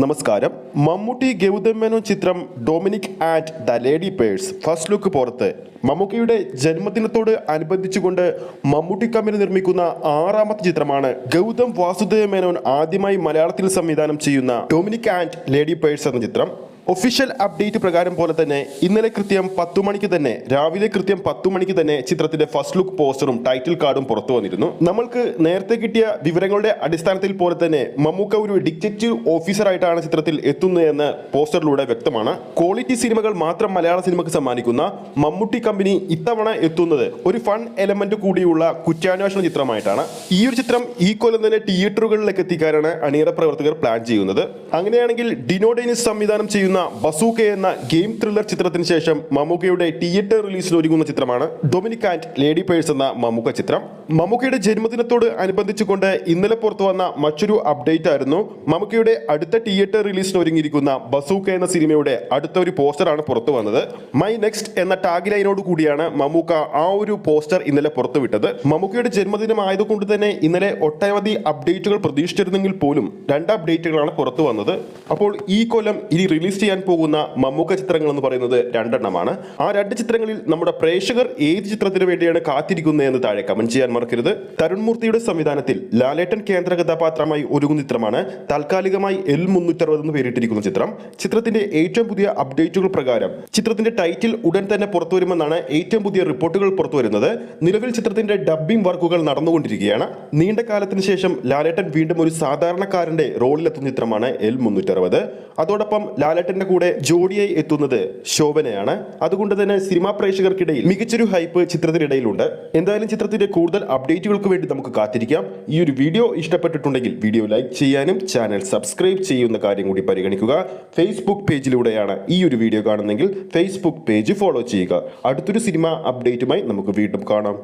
നമസ്കാരം. മമ്മൂട്ടി ഗൗതം മേനോൻ ചിത്രം Dominic and the lady purse first look പുറത്ത്. മമ്മൂക്കയുടെ ജന്മദിനത്തോട് അനുബന്ധിച്ചുകൊണ്ട് മമ്മൂട്ടി കമ്പനി നിർമ്മിക്കുന്ന 6ാമത്തെ ചിത്രമാണ് ഗൗതം വാസുദേവ മേനോൻ ആദ്യമായി മലയാളത്തിൽ സംവിധാനം ചെയ്യുന്ന ഡൊമിനിക് ആൻഡ് ലേഡി പേഴ്സ് എന്ന ചിത്രം. ഒഫീഷ്യൽ അപ്ഡേറ്റ് പ്രകാരം പോലെ തന്നെ ഇന്നലെ കൃത്യം 10 മണിക്ക് തന്നെ രാവിലെ കൃത്യം 10 മണിക്ക് തന്നെ ചിത്രത്തിന്റെ ഫസ്റ്റ് ലുക്ക് പോസ്റ്ററും ടൈറ്റിൽ കാർഡും പുറത്തു വന്നിരുന്നു. നമ്മൾക്ക് നേരത്തെ കിട്ടിയ വിവരങ്ങളുടെ അടിസ്ഥാനത്തിൽ പോലെ തന്നെ മമ്മൂക്ക ഒരു ഡിറ്റക്റ്റീവ് ഓഫീസറായിട്ടാണ് ചിത്രത്തിൽ എത്തുന്നതെന്ന് പോസ്റ്ററിലൂടെ വ്യക്തമാണ്. ക്വാളിറ്റി സിനിമകൾ മാത്രം മലയാള സിനിമയ്ക്ക് സമ്മാനിക്കുന്ന മമ്മൂട്ടി കമ്പനി ഇത്തവണ എത്തുന്നത് ഒരു ഫൺ എലമെന്റ് കൂടിയുള്ള കുറ്റാന്വേഷണ ചിത്രമായിട്ടാണ്. ഈ ഒരു ചിത്രം ഈ കൊല്ലം തന്നെ തിയേറ്ററുകളിലേക്ക് എത്തിക്കാനാണ് അണിയറ പ്രവർത്തകർ പ്ലാൻ ചെയ്യുന്നത്. അങ്ങനെയാണെങ്കിൽ ഡിനോ ഡെനിസ് സംവിധാനം ചെയ്യുന്ന ബസൂക്ക എന്ന ഗെയിം ത്രില്ലർ ചിത്രത്തിന് ശേഷം മമ്മൂക്കയുടെ തിയേറ്റർ റിലീസിന് ഒരുങ്ങുന്ന ചിത്രമാണ് ഡൊമിനിക് ആൻഡ് ലേഡി പേഴ്സ് എന്ന മമ്മൂക്ക ചിത്രം. മമ്മൂക്കയുടെ ജന്മദിനത്തോട് അനുബന്ധിച്ചുകൊണ്ട് ഇന്നലെ പുറത്തു വന്ന മറ്റൊരു അപ്ഡേറ്റ് ആയിരുന്നു മമ്മൂക്കയുടെ അടുത്ത തിയേറ്റർ റിലീസിന് ഒരുങ്ങിയിരിക്കുന്ന ബസൂക്ക എന്ന സിനിമയുടെ അടുത്ത ഒരു പോസ്റ്ററാണ് പുറത്തു വന്നത്. മൈ നെക്സ്റ്റ് എന്ന ടാഗ് ലൈനോട് കൂടിയാണ് മമ്മൂക്ക ആ ഒരു പോസ്റ്റർ ഇന്നലെ പുറത്തുവിട്ടത്. മമ്മൂക്കയുടെ ജന്മദിനം ആയതുകൊണ്ട് തന്നെ ഇന്നലെ ഒട്ടനവധി അപ്ഡേറ്റുകൾ പ്രതീക്ഷിച്ചിരുന്നെങ്കിൽ പോലും 2 അപ്ഡേറ്റുകളാണ് പുറത്തു വന്നത്. അപ്പോൾ ഈ കൊല്ലം ഇനി റിലീസ് ചെയ്യാൻ പോകുന്ന മമ്മൂക്ക ചിത്രങ്ങൾ എന്ന് പറയുന്നത് 2 എണ്ണമാണ്. ആ 2 ചിത്രങ്ങളിൽ നമ്മുടെ പ്രേക്ഷകർ ഏത് ചിത്രത്തിന് വേണ്ടിയാണ് കാത്തിരിക്കുന്നത് എന്ന് താഴെ കമന്റ് ചെയ്യാൻ മറക്കരുത്. തരുൺ മൂർത്തിയുടെ സംവിധാനത്തിൽ ലാലേട്ടൻ കേന്ദ്ര കഥാപാത്രമായി ഒരുങ്ങുന്ന ചിത്രമാണ് താൽക്കാലികമായി L360 എന്ന് പേരിട്ടിരിക്കുന്ന ചിത്രം. ചിത്രത്തിന്റെ ഏറ്റവും പുതിയ അപ്ഡേറ്റുകൾ പ്രകാരം ചിത്രത്തിന്റെ ടൈറ്റിൽ ഉടൻ തന്നെ പുറത്തുവരുമെന്നാണ് ഏറ്റവും പുതിയ റിപ്പോർട്ടുകൾ പുറത്തുവരുന്നത്. നിലവിൽ ചിത്രത്തിന്റെ ഡബ്ബിംഗ് വർക്കുകൾ നടന്നുകൊണ്ടിരിക്കുകയാണ്. നീണ്ട കാലത്തിന് ശേഷം ലാലേട്ടൻ വീണ്ടും ഒരു സാധാരണക്കാരന്റെ റോളിലെത്തുന്ന ചിത്രമാണ് L360. അതോടൊപ്പം ലാലേട്ടന്റെ കൂടെ ജോഡിയായി എത്തുന്നത് ശോഭനയാണ്. അതുകൊണ്ട് തന്നെ സിനിമാ പ്രേക്ഷകർക്കിടയിൽ മികച്ചൊരു ഹൈപ്പ് ചിത്രത്തിനിടയിലുണ്ട്. എന്തായാലും ചിത്രത്തിന്റെ കൂടുതൽ അപ്ഡേറ്റുകൾക്ക് വേണ്ടി നമുക്ക് കാത്തിരിക്കാം. ഈ ഒരു വീഡിയോ ഇഷ്ടപ്പെട്ടിട്ടുണ്ടെങ്കിൽ വീഡിയോ ലൈക്ക് ചെയ്യാനും ചാനൽ സബ്സ്ക്രൈബ് ചെയ്യുന്ന കാര്യം കൂടി പരിഗണിക്കുക. ഫേസ്ബുക്ക് പേജിലൂടെയാണ് ഈ ഒരു വീഡിയോ കാണുന്നതെങ്കിൽ ഫേസ്ബുക്ക് പേജ് ഫോളോ ചെയ്യുക. അടുത്തൊരു സിനിമ അപ്ഡേറ്റുമായി നമുക്ക് വീണ്ടും കാണാം.